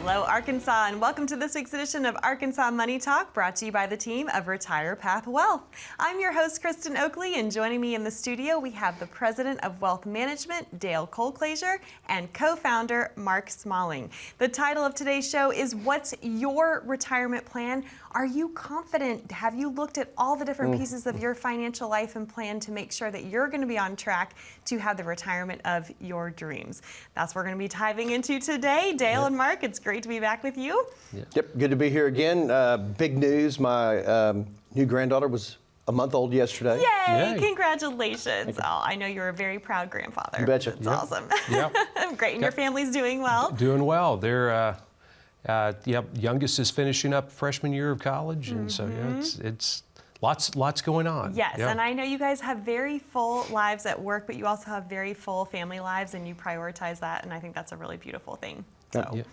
Hello, Arkansas, and welcome to this week's edition of Arkansas Money Talk, brought to you by the team of Retire Path Wealth. I'm your host, Kristen Oakley, and joining me in the studio, we have the President of Wealth Management, Dale Colclasure, and co-founder, Mark Smalling. The title of today's show is, What's Your Retirement Plan? Are you confident? Have you looked at all the different pieces of your financial life and plan to make sure that you're going to be on track to have the retirement of your dreams? That's what we're going to be diving into today. Dale and Mark, it's great to be back with you. Yep, good to be here again. Big news, my new granddaughter was a month old yesterday. Yay! Congratulations. Oh, I know you're a very proud grandfather. You betcha. That's awesome. Yep. Great, and your family's doing well? Doing well. They're, youngest is finishing up freshman year of college, and so it's lots going on. Yes, and I know you guys have very full lives at work, but you also have very full family lives, and you prioritize that, and I think that's a really beautiful thing. So.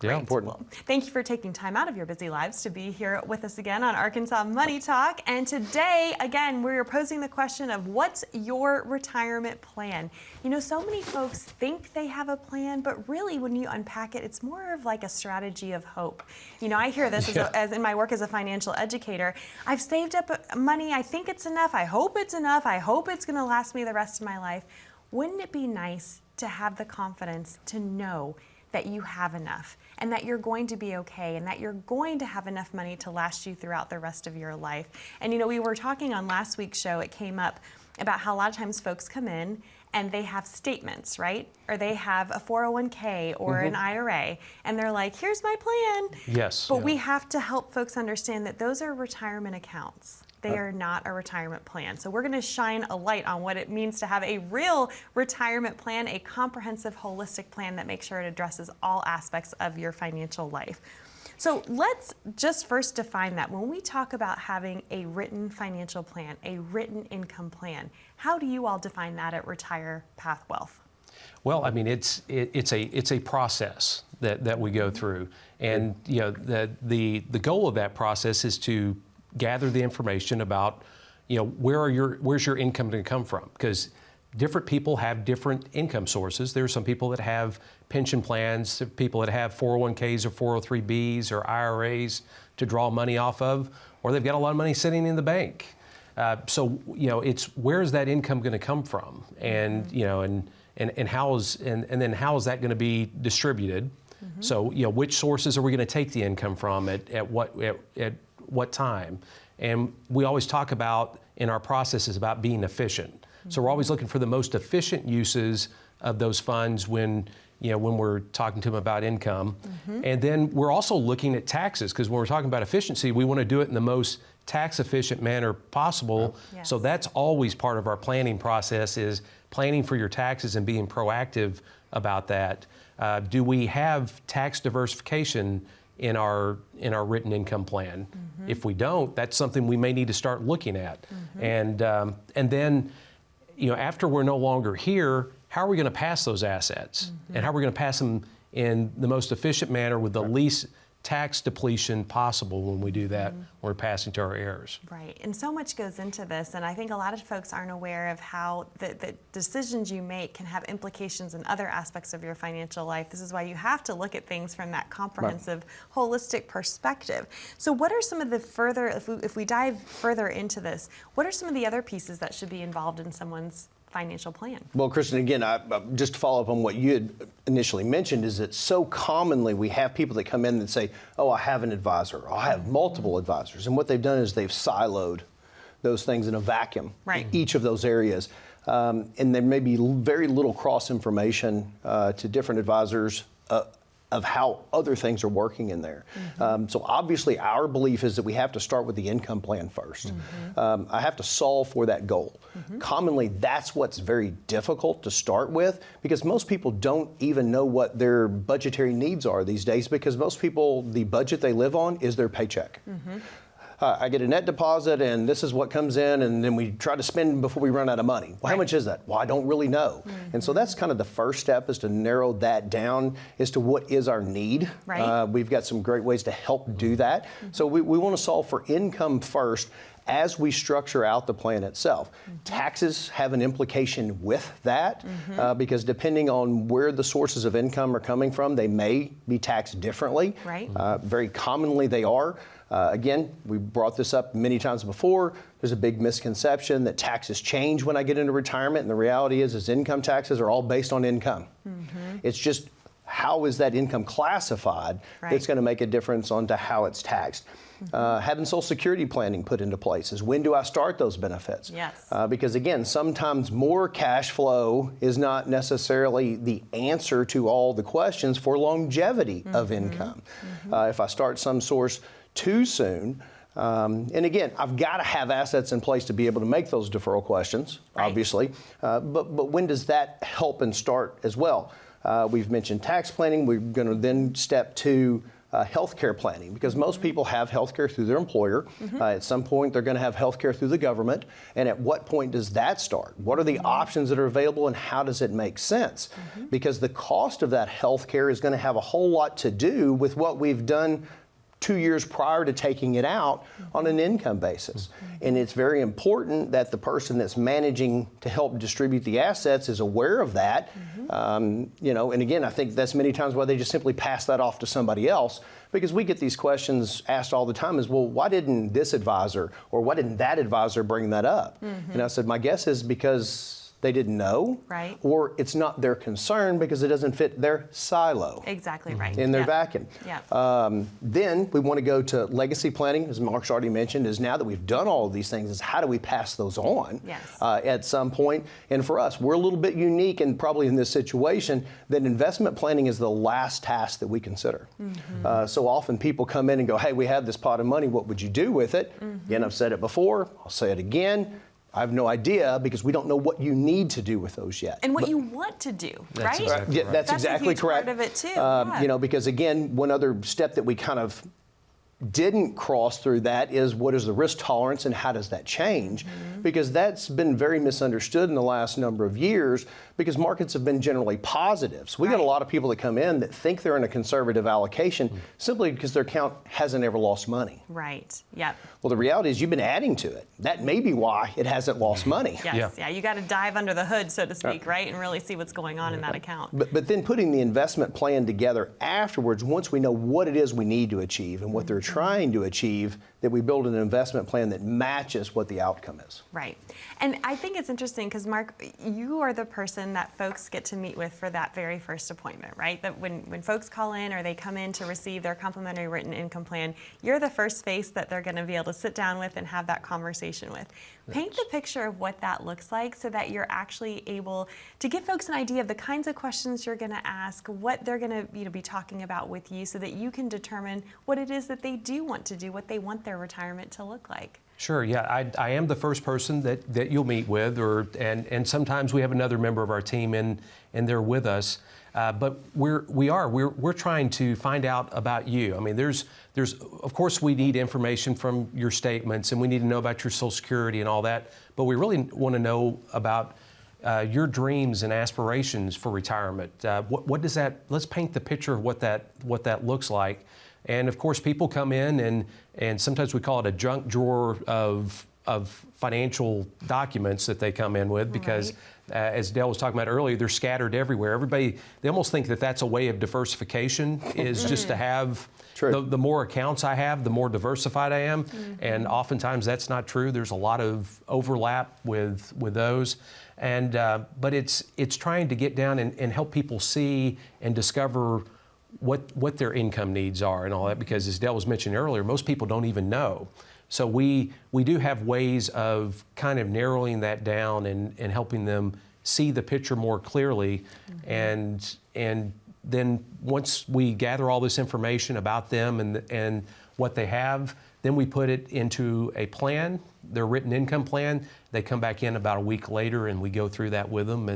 Yeah, important. Well, thank you for taking time out of your busy lives to be here with us again on Arkansas Money Talk. And today, again, we're posing the question of what's your retirement plan? You know, so many folks think they have a plan, but really when you unpack it, it's more of like a strategy of hope. You know, I hear this as in my work as a financial educator. I've saved up money. I think it's enough. I hope it's enough. I hope it's going to last me the rest of my life. Wouldn't it be nice to have the confidence to know that you have enough and that you're going to be okay and that you're going to have enough money to last you throughout the rest of your life? And you know, we were talking on last week's show, it came up about how a lot of times folks come in and they have statements, right? Or they have a 401k or an IRA, and they're like, here's my plan. Yes. But we have to help folks understand that those are retirement accounts. They are not a retirement plan. So we're going to shine a light on what it means to have a real retirement plan, a comprehensive, holistic plan that makes sure it addresses all aspects of your financial life. So let's just first define that. When we talk about having a written financial plan, a written income plan, how do you all define that at Retire Path Wealth? Well, I mean, it's a process that we go through, and you know the goal of that process is to gather the information about, you know, where's your income going to come from? Because different people have different income sources. There are some people that have pension plans, people that have 401ks or 403bs or IRAs to draw money off of, or they've got a lot of money sitting in the bank. So, you know, it's where's that income going to come from, and you know, and then how is that going to be distributed? So, you know, which sources are we going to take the income from at what time? And we always talk about in our processes about being efficient. So we're always looking for the most efficient uses of those funds when we're talking to them about income. And then we're also looking at taxes, because when we're talking about efficiency, we want to do it in the most tax efficient manner possible. Yes. So that's always part of our planning process, is planning for your taxes and being proactive about that. Do we have tax diversification in our written income plan? If we don't, that's something we may need to start looking at. And then, you know, after we're no longer here, how are we going to pass those assets? And how are we going to pass them in the most efficient manner with the least tax depletion possible when we do that, we're passing to our heirs. Right, and so much goes into this, and I think a lot of folks aren't aware of how the decisions you make can have implications in other aspects of your financial life. This is why you have to look at things from that comprehensive, holistic perspective. So what are some of the further, if we dive further into this, what are some of the other pieces that should be involved in someone's financial plan? Well, Kristen, again, just to follow up on what you had initially mentioned, is that so commonly we have people that come in and say, oh, I have an advisor, or I have multiple advisors. And what they've done is they've siloed those things in a vacuum, each of those areas. And there may be very little cross information to different advisors of how other things are working in there. So obviously our belief is that we have to start with the income plan first. I have to solve for that goal. Commonly, that's what's very difficult to start with, because most people don't even know what their budgetary needs are these days, because most people, the budget they live on is their paycheck. I get a net deposit and this is what comes in, and then we try to spend before we run out of money. Well, how much is that? Well, I don't really know. And so that's kind of the first step, is to narrow that down as to what is our need. We've got some great ways to help do that. So we want to solve for income first. as we structure out the plan itself. Taxes have an implication with that because depending on where the sources of income are coming from, they may be taxed differently. Right. Very commonly they are. Again, we brought this up many times before. There's a big misconception that taxes change when I get into retirement, and the reality is income taxes are all based on income. It's just how is that income classified that's going to make a difference onto how it's taxed. Having Social Security planning put into place is when do I start those benefits? Yes. Because again, sometimes more cash flow is not necessarily the answer to all the questions for longevity of income. If I start some source too soon, and again, I've got to have assets in place to be able to make those deferral questions, obviously. But when does that help and start as well? We've mentioned tax planning. We're going to then step to healthcare planning because most people have healthcare through their employer. At some point, they're going to have healthcare through the government. And at what point does that start? What are the options that are available and how does it make sense? Because the cost of that healthcare is going to have a whole lot to do with what we've done 2 years prior to taking it out on an income basis. And it's very important that the person that's managing to help distribute the assets is aware of that. And again, I think that's many times why they just simply pass that off to somebody else, because we get these questions asked all the time is, well, why didn't this advisor or why didn't that advisor bring that up? And I said, my guess is because they didn't know, or it's not their concern because it doesn't fit their silo. Exactly right. In their vacuum. Yeah. Then we want to go to legacy planning, as Mark's already mentioned, is now that we've done all of these things, is how do we pass those on at some point? And for us, we're a little bit unique and probably in this situation that investment planning is the last task that we consider. So often people come in and go, hey, we have this pot of money, what would you do with it? Again, I've said it before, I'll say it again. I have no idea because we don't know what you need to do with those yet. And what you want to do, right? Exactly right. That's exactly a huge correct. part of it too. Because again, one other step that we kind of didn't cross through that is what is the risk tolerance and how does that change? Because that's been very misunderstood in the last number of years because markets have been generally positive. So we got a lot of people that come in that think they're in a conservative allocation simply because their account hasn't ever lost money. Right, yep. Well, the reality is you've been adding to it. That may be why it hasn't lost money. Yes, you got to dive under the hood, so to speak, right, and really see what's going on in that account. But then putting the investment plan together afterwards, once we know what it is we need to achieve and what they're trying to achieve, that we build an investment plan that matches what the outcome is. Right. And I think it's interesting because, Mark, you are the person that folks get to meet with for that very first appointment, right? That when folks call in or they come in to receive their complimentary written income plan, you're the first face that they're going to be able to sit down with and have that conversation with. Paint the picture of what that looks like so that you're actually able to give folks an idea of the kinds of questions you're going to ask, what they're going to be talking about with you so that you can determine what it is that they do want to do, what they want their retirement to look like. Sure, yeah, I am the first person that you'll meet with, and sometimes we have another member of our team and they're with us. But we're trying to find out about you. I mean, there's of course we need information from your statements and we need to know about your Social Security and all that. But we really want to know about your dreams and aspirations for retirement. What does that? Let's paint the picture of what that looks like. And of course, people come in and sometimes we call it a junk drawer of financial documents that they come in with because, as Dale was talking about earlier, they're scattered everywhere. They almost think that that's a way of diversification is just to have the more accounts I have, the more diversified I am. And oftentimes that's not true. There's a lot of overlap with those. And but it's trying to get down and help people see and discover what their income needs are and all that, because as Dale was mentioning earlier, most people don't even know. So we do have ways of kind of narrowing that down and helping them see the picture more clearly. And then once we gather all this information about them and what they have, then we put it into a plan, their written income plan. They come back in about a week later and we go through that with them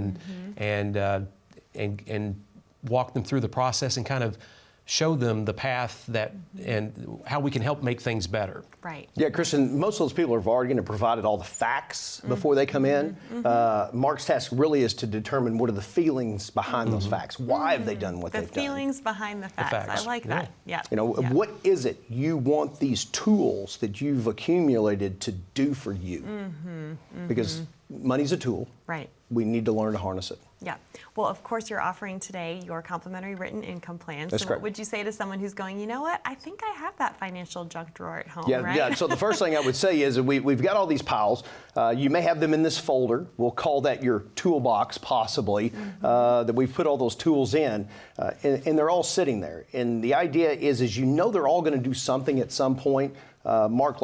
and walk them through the process and kind of show them the path that and how we can help make things better. Right. Yeah, Kristen, most of those people have already provided all the facts before they come in. Mark's task really is to determine what are the feelings behind those facts. Why have they done what The they've done? feelings behind the facts. I like that. Yeah. You know, what is it you want these tools that you've accumulated to do for you? Because money's a tool. Right. We need to learn to harness it. Yeah. Well, of course, you're offering today your complimentary written income plan. That's so correct. what would you say to someone who's going, you know what, I think I have that financial junk drawer at home, Yeah, right? yeah. So the first thing I would say is that we've got all these piles. You may have them in this folder. We'll call that your toolbox, possibly, that we've put all those tools in, and they're all sitting there. And the idea is you know they're all going to do something at some point. Mark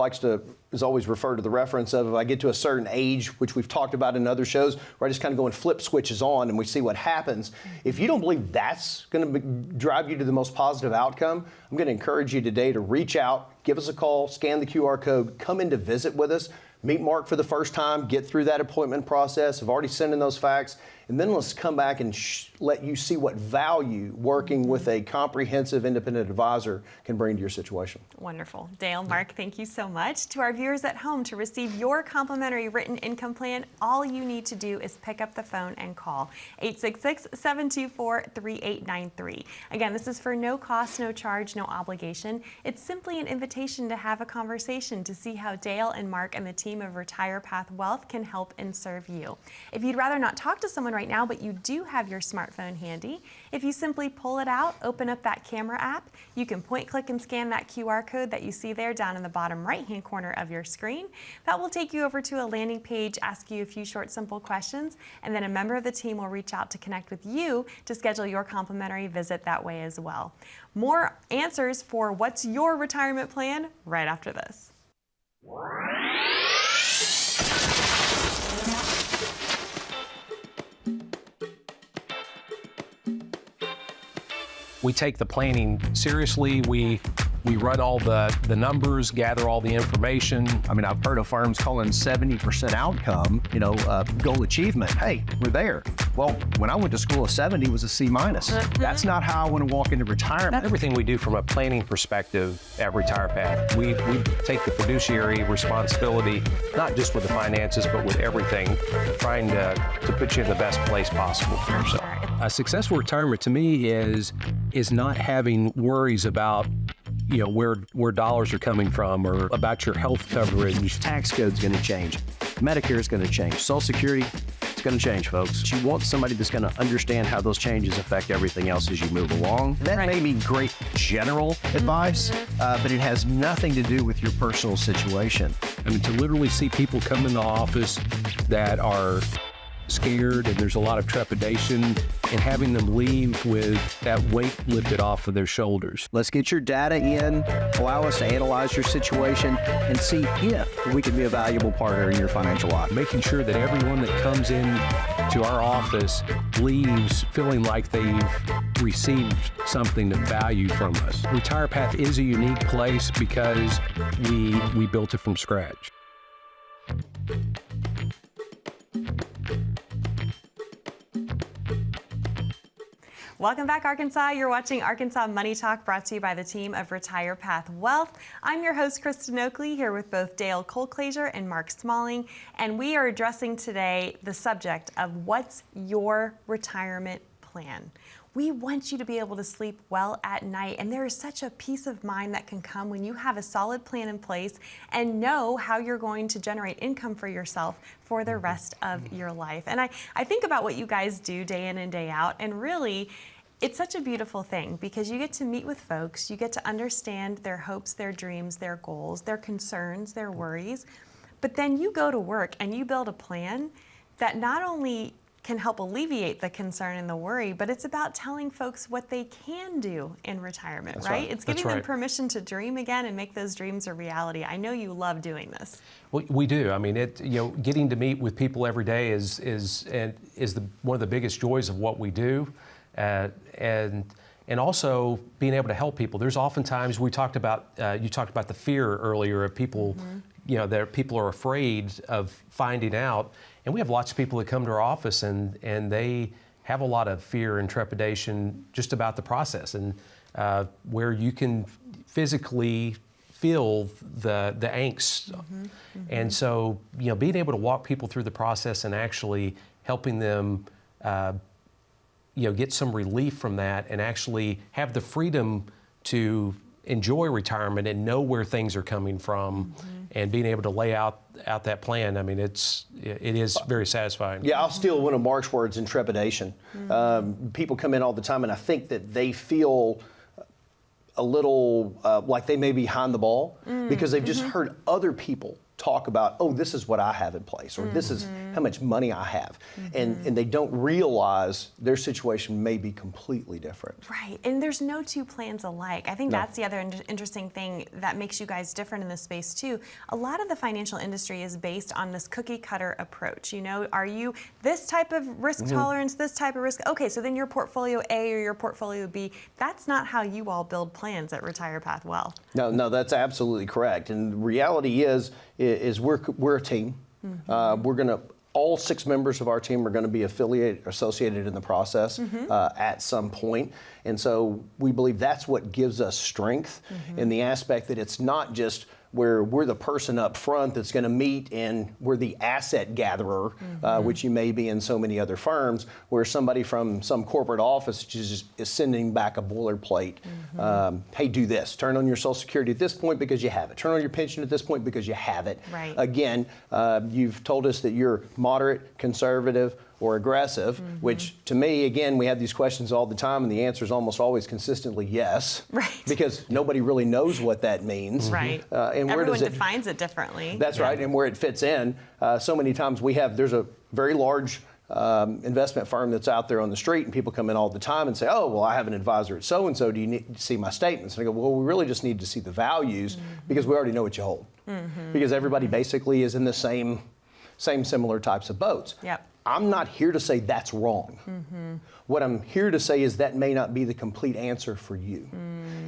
is always referred to the reference of if I get to a certain age, which we've talked about in other shows, where I just kind of go and flip switches on and we see what happens. If you don't believe that's going to drive you to the most positive outcome, I'm going to encourage you today to reach out, give us a call, scan the QR code, come in to visit with us, meet Mark for the first time, get through that appointment process. I've already sent in those facts. And then let's come back and let you see what value working with a comprehensive independent advisor can bring to your situation. Wonderful. Dale, Mark, thank you so much. To our viewers at home, to receive your complimentary written income plan, all you need to do is pick up the phone and call 866-724-3893. Again, this is for no cost, no charge, no obligation. It's simply an invitation to have a conversation to see how Dale and Mark and the team of Retire Path Wealth can help and serve you. If you'd rather not talk to someone right now, but you do have your smartphone handy, if you simply pull it out, open up that camera app, you can point, click, and scan that QR code that you see there down in the bottom right-hand corner of your screen. That will take you over to a landing page, ask you a few short, simple questions, and then a member of the team will reach out to connect with you to schedule your complimentary visit that way as well. More answers for what's your retirement plan right after this. We take the planning seriously. We run all the numbers, gather all the information. I mean, I've heard of firms calling 70% outcome, goal achievement. Hey, we're there. Well, when I went to school, a 70 was a C minus. That's not how I want to walk into retirement. Everything we do from a planning perspective at Retire Path, we take the fiduciary responsibility, not just with the finances, but with everything, trying to put you in the best place possible for yourself. A successful retirement to me is not having worries about where dollars are coming from or about your health coverage. Tax code's going to change. Medicare is going to change. Social Security, it's going to change, folks. You want somebody that's going to understand how those changes affect everything else as you move along. That may be great general advice, but it has nothing to do with your personal situation. I mean, to literally see people come in the office that are scared and there's a lot of trepidation, and having them leave with that weight lifted off of their shoulders. Let's get your data in, allow us to analyze your situation, and see if we can be a valuable partner in your financial life. Making sure that everyone that comes in to our office leaves feeling like they've received something of value from us. Retire Path is a unique place because we built it from scratch. Welcome back, Arkansas. You're watching Arkansas Money Talk, brought to you by the team of Retire Path Wealth. I'm your host, Kristen Oakley, here with both Dale Colclaser and Mark Smalling, and we are addressing today the subject of what's your retirement plan. We want you to be able to sleep well at night, and there is such a peace of mind that can come when you have a solid plan in place and know how you're going to generate income for yourself for the rest of your life. And I think about what you guys do day in and day out, and really, it's such a beautiful thing because you get to meet with folks, you get to understand their hopes, their dreams, their goals, their concerns, their worries, but then you go to work and you build a plan that not only can help alleviate the concern and the worry, but it's about telling folks what they can do in retirement, right? It's giving them permission to dream again and make those dreams a reality. I know you love doing this. We do. I mean, getting to meet with people every day is one of the biggest joys of what we do, and also being able to help people. There's oftentimes you talked about the fear earlier of people. That people are afraid of finding out. And we have lots of people that come to our office and they have a lot of fear and trepidation just about the process. And where you can physically feel the angst. And so, being able to walk people through the process and actually helping them, get some relief from that and actually have the freedom to enjoy retirement and know where things are coming from and being able to lay out that plan. I mean, it is very satisfying. Yeah, I'll steal one of Mark's words, intrepidation. People come in all the time and I think that they feel a little like they may be behind the ball because they've just heard other people talk about, oh, this is what I have in place, or this is how much money I have. And they don't realize their situation may be completely different. Right, and there's no two plans alike. I think No. that's the other interesting thing that makes you guys different in this space too. A lot of the financial industry is based on this cookie cutter approach. Are you this type of risk tolerance, this type of risk? Okay, so then your portfolio A or your portfolio B. That's not how you all build plans at Retire Path Wealth. No, that's absolutely correct. And the reality is we're a team. All 6 members of our team are going to be associated in the process at some point. And so we believe that's what gives us strength in the aspect that it's not just where we're the person up front that's going to meet and we're the asset gatherer, which you may be in so many other firms, where somebody from some corporate office just is sending back a boilerplate. Hey, do this. Turn on your Social Security at this point because you have it. Turn on your pension at this point because you have it. Right. Again, you've told us that you're moderate, conservative, or aggressive, which to me, again, we have these questions all the time and the answer is almost always consistently yes. Right. Because nobody really knows what that means. Right. And where Everyone does it defines it differently. That's right, and where it fits in. So many times there's a very large investment firm that's out there on the street, and people come in all the time and say, oh, well, I have an advisor at so-and-so, do you need to see my statements? And I go, well, we really just need to see the values because we already know what you hold. Because everybody basically is in the same similar types of boats. Yep. I'm not here to say that's wrong. What I'm here to say is that may not be the complete answer for you.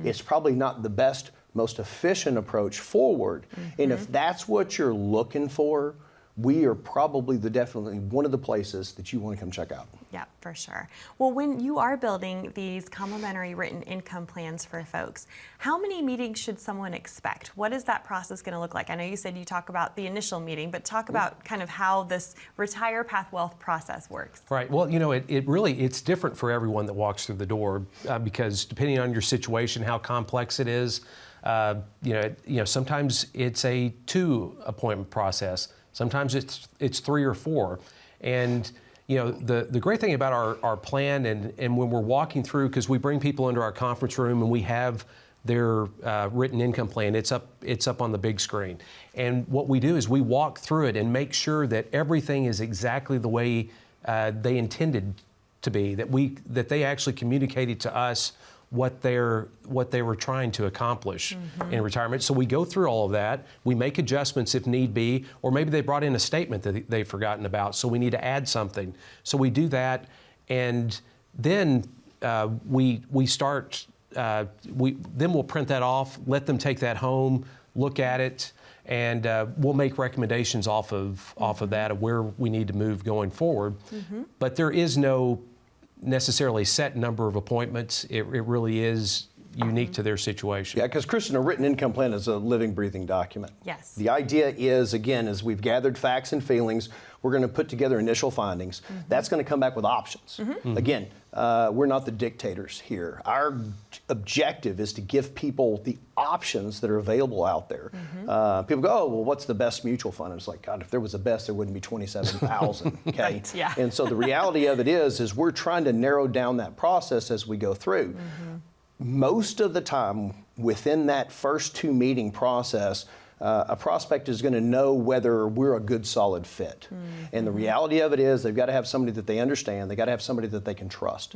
It's probably not the best, most efficient approach forward. And if that's what you're looking for, we are probably definitely one of the places that you want to come check out. Yeah, for sure. Well, when you are building these complimentary written income plans for folks, how many meetings should someone expect? What is that process going to look like? I know you said you talk about the initial meeting, but talk about kind of how this Retire Path Wealth process works. Right. Well, it's different for everyone that walks through the door because depending on your situation, how complex it is, sometimes it's a 2-appointment process. Sometimes it's 3 or 4. And the great thing about our plan and when we're walking through, because we bring people into our conference room and we have their written income plan, it's up on the big screen. And what we do is we walk through it and make sure that everything is exactly the way they intended to be, that they actually communicated to us what they were trying to accomplish in retirement. So we go through all of that. We make adjustments if need be, or maybe they brought in a statement that they've forgotten about, so we need to add something. So we do that, and then we start. Then we'll print that off, let them take that home, look at it, and we'll make recommendations off of that of where we need to move going forward. But there is no necessarily set number of appointments. It really is unique to their situation. Yeah, because Kristen, a written income plan is a living, breathing document. Yes. The idea is, again, as we've gathered facts and feelings, we're going to put together initial findings. That's going to come back with options. Again, we're not the dictators here. Our objective is to give people the options that are available out there. People go, oh, well, what's the best mutual fund? And it's like, God, if there was a best, there wouldn't be 27,000, okay? Right, yeah. And so the reality of it is we're trying to narrow down that process as we go through. Most of the time, within that first 2 meeting process, a prospect is going to know whether we're a good, solid fit. And the reality of it is they've got to have somebody that they understand. They've got to have somebody that they can trust.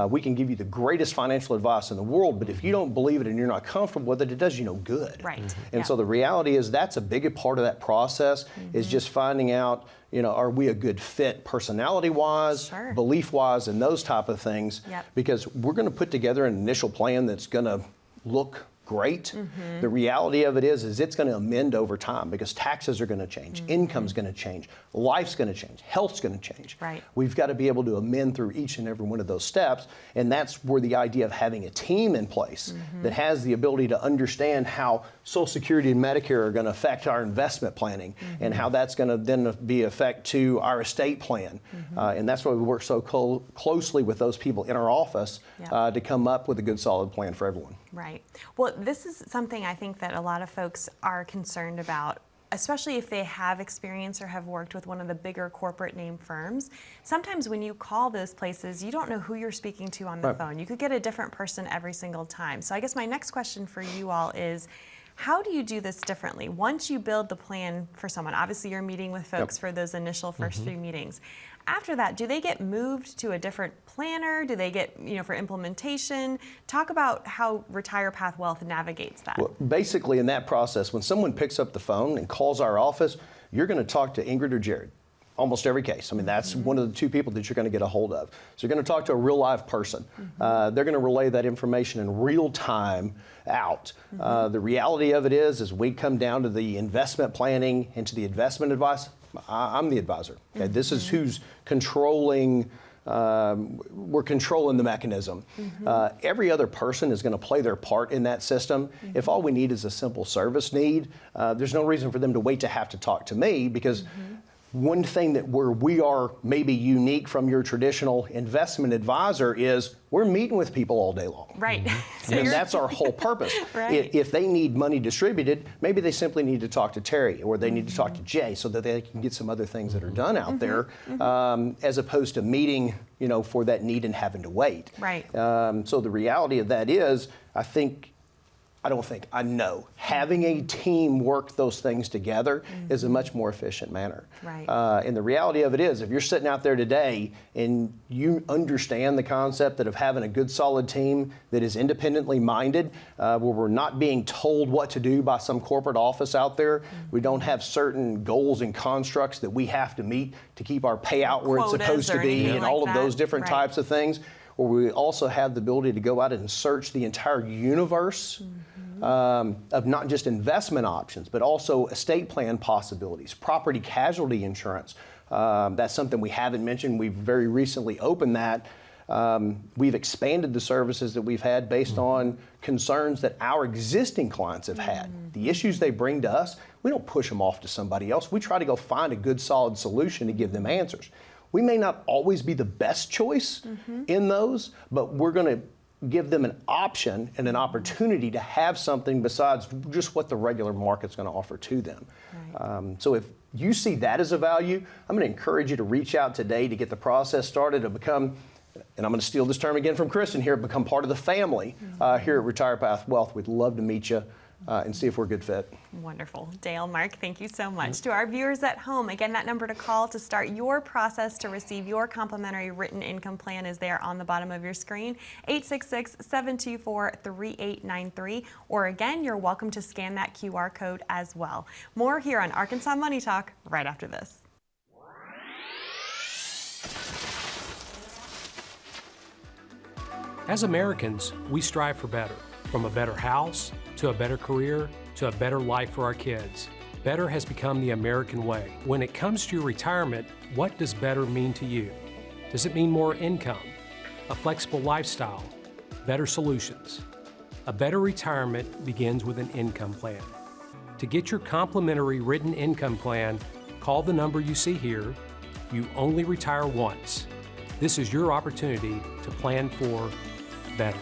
We can give you the greatest financial advice in the world, but if you don't believe it and you're not comfortable with it, it does you no good. Right. And so the reality is that's a big part of that process is just finding out, are we a good fit personality-wise, Sure. belief-wise, and those type of things. Yep. Because we're going to put together an initial plan that's going to look great. The reality of it is it's going to amend over time because taxes are going to change, income's going to change, life's going to change, health's going to change. Right. We've got to be able to amend through each and every one of those steps, and that's where the idea of having a team in place that has the ability to understand how Social Security and Medicare are going to affect our investment planning and how that's going to then be effect to our estate plan. And that's why we work so closely with those people in our office to come up with a good solid plan for everyone. Right. Well, this is something I think that a lot of folks are concerned about, especially if they have experience or have worked with one of the bigger corporate name firms. Sometimes when you call those places, you don't know who you're speaking to on the phone. You could get a different person every single time. So I guess my next question for you all is, how do you do this differently? Once you build the plan for someone, obviously you're meeting with folks for those initial first few meetings. After that, do they get moved to a different planner? Do they get, for implementation? Talk about how Retire Path Wealth navigates that. Well, basically in that process, when someone picks up the phone and calls our office, you're going to talk to Ingrid or Jared. Almost every case. I mean, that's one of the two people that you're going to get a hold of. So you're going to talk to a real live person. They're going to relay that information in real time out. The reality of it is we come down to the investment planning and to the investment advice. I'm the advisor. Okay? This is who's controlling. We're controlling the mechanism. Every other person is going to play their part in that system. If all we need is a simple service need, there's no reason for them to wait to have to talk to me, because one thing that we are maybe unique from your traditional investment advisor is we're meeting with people all day long. Right. So And that's our whole purpose. Right. If they need money distributed, maybe they simply need to talk to Terry, or they need to talk to Jay, so that they can get some other things that are done out there, as opposed to meeting, for that need and having to wait. Right. So the reality of that is, I know having a team work those things together is a much more efficient manner. Right. And the reality of it is, if you're sitting out there today and you understand the concept of having a good solid team that is independently minded, where we're not being told what to do by some corporate office out there, we don't have certain goals and constructs that we have to meet to keep our payout where it's Quotas supposed to or be, anything and like all of that. those different Right. types of things, where we also have the ability to go out and search the entire universe of not just investment options, but also estate plan possibilities, property casualty insurance. That's something we haven't mentioned. We've very recently opened that. We've expanded the services that we've had based on concerns that our existing clients have had. The issues they bring to us, we don't push them off to somebody else. We try to go find a good, solid solution to give them answers. We may not always be the best choice in those, but we're going to give them an option and an opportunity to have something besides just what the regular market's going to offer to them. Right. So if you see that as a value, I'm going to encourage you to reach out today to get the process started to become, and I'm going to steal this term again from Kristen here, become part of the family here at Retire Path Wealth. We'd love to meet you and see if we're a good fit. Wonderful. Dale, Mark, thank you so much. To our viewers at home, again, that number to call to start your process to receive your complimentary written income plan is there on the bottom of your screen, 866-724-3893. Or again, you're welcome to scan that QR code as well. More here on Arkansas Money Talk right after this. As Americans, we strive for better. From a better house, to a better career, to a better life for our kids. Better has become the American way. When it comes to your retirement, what does better mean to you? Does it mean more income, a flexible lifestyle, better solutions? A better retirement begins with an income plan. To get your complimentary written income plan, call the number you see here. You only retire once. This is your opportunity to plan for better.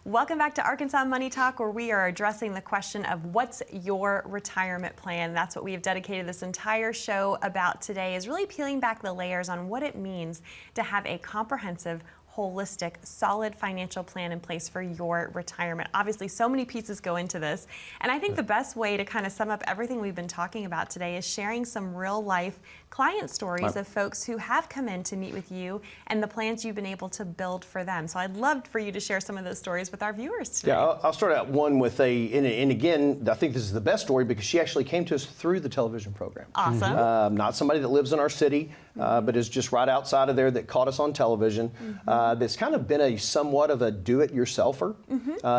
Welcome back to Arkansas Money Talk, where we are addressing the question of what's your retirement plan. That's what we have dedicated this entire show about today, is really peeling back the layers on what it means to have a comprehensive, holistic, solid financial plan in place for your retirement. Obviously, so many pieces go into this. And I think the best way to kind of sum up everything we've been talking about today is sharing some real life client stories of folks who have come in to meet with you and the plans you've been able to build for them. So I'd love for you to share some of those stories with our viewers today. Yeah, I'll start out one with and again, I think this is the best story because she actually came to us through the television program. Awesome. Not somebody that lives in our city, but is just right outside of there that caught us on television. That's kind of been a somewhat of a do-it-yourselfer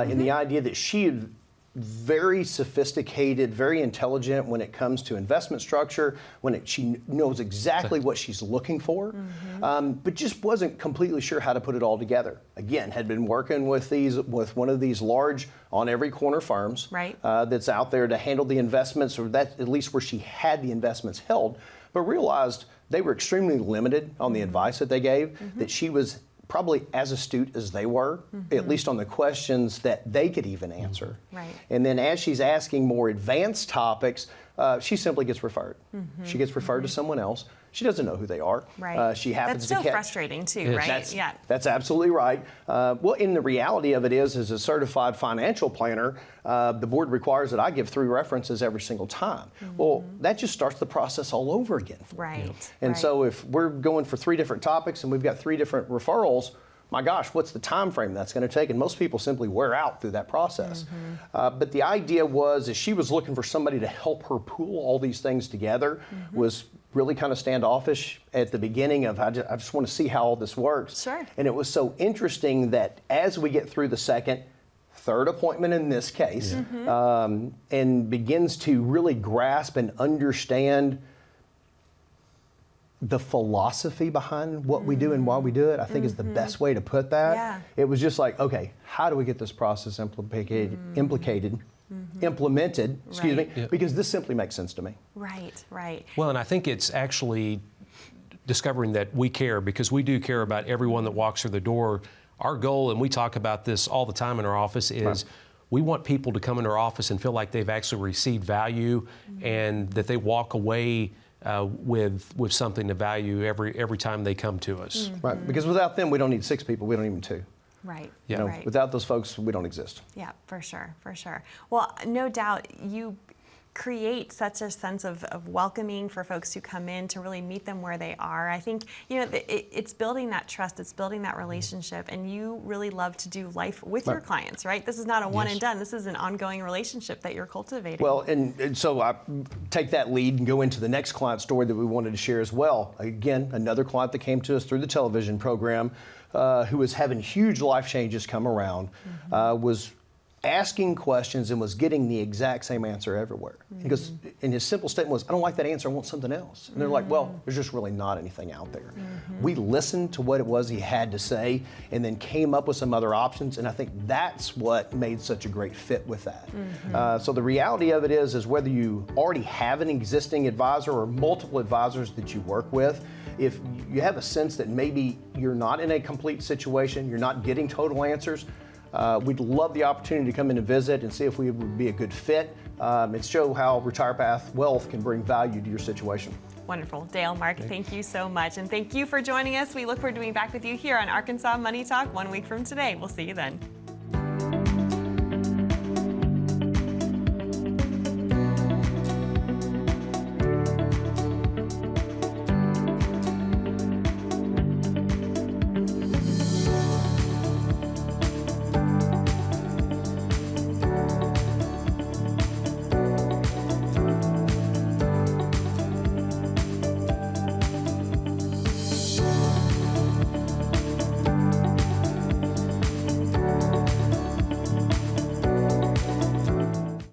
in the idea that she had very sophisticated, very intelligent when it comes to investment structure, she knows exactly what she's looking for, but just wasn't completely sure how to put it all together. Again, had been working with one of these large on every corner firms that's out there to handle the investments, or that at least where she had the investments held, but realized they were extremely limited on the advice that they gave, that she was probably as astute as they were, at least on the questions that they could even answer. And then as she's asking more advanced topics, she simply gets referred. She gets referred to someone else. She doesn't know who they are. She happens That's so frustrating too, right? That's absolutely right. Well, in the reality of it is, as a certified financial planner, the board requires that I give 3 references every single time. Well, that just starts the process all over again. And so if we're going for 3 different topics and we've got 3 different referrals, my gosh, what's the time frame that's going to take? And most people simply wear out through that process. But the idea was, is she was looking for somebody to help her pool all these things together, was really kind of standoffish at the beginning of, I just want to see how all this works. And it was so interesting that as we get through the second, third appointment in this case, and begins to really grasp and understand the philosophy behind what we do and why we do it, I think is the best way to put that. It was just like, okay, how do we get this process implemented, excuse me, because this simply makes sense to me. Well, and I think it's actually discovering that we care, because we do care about everyone that walks through the door. Our goal, and we talk about this all the time in our office, is we want people to come into our office and feel like they've actually received value and that they walk away with something to value every time they come to us. Because without them, we don't need 6 people, we don't even 2. Yeah. Without those folks, we don't exist. Yeah, for sure. Well, no doubt you create such a sense of welcoming for folks who come in, to really meet them where they are. I think, it's building that trust, it's building that relationship, and you really love to do life with your clients, right? This is not a one and done. This is an ongoing relationship that you're cultivating. Well, and so I take that lead and go into the next client story that we wanted to share as well. Again, another client that came to us through the television program, who was having huge life changes come around, was asking questions and was getting the exact same answer everywhere. Because in his simple statement was, I don't like that answer, I want something else. And they're like, well, there's just really not anything out there. We listened to what it was he had to say and then came up with some other options, and I think that's what made such a great fit with that. So the reality of it is whether you already have an existing advisor or multiple advisors that you work with, if you have a sense that maybe you're not in a complete situation, you're not getting total answers, we'd love the opportunity to come in and visit and see if we would be a good fit and show how RetirePath Wealth can bring value to your situation. Wonderful. Dale, Mark, thank you so much. And thank you for joining us. We look forward to being back with you here on Arkansas Money Talk 1 week from today. We'll see you then.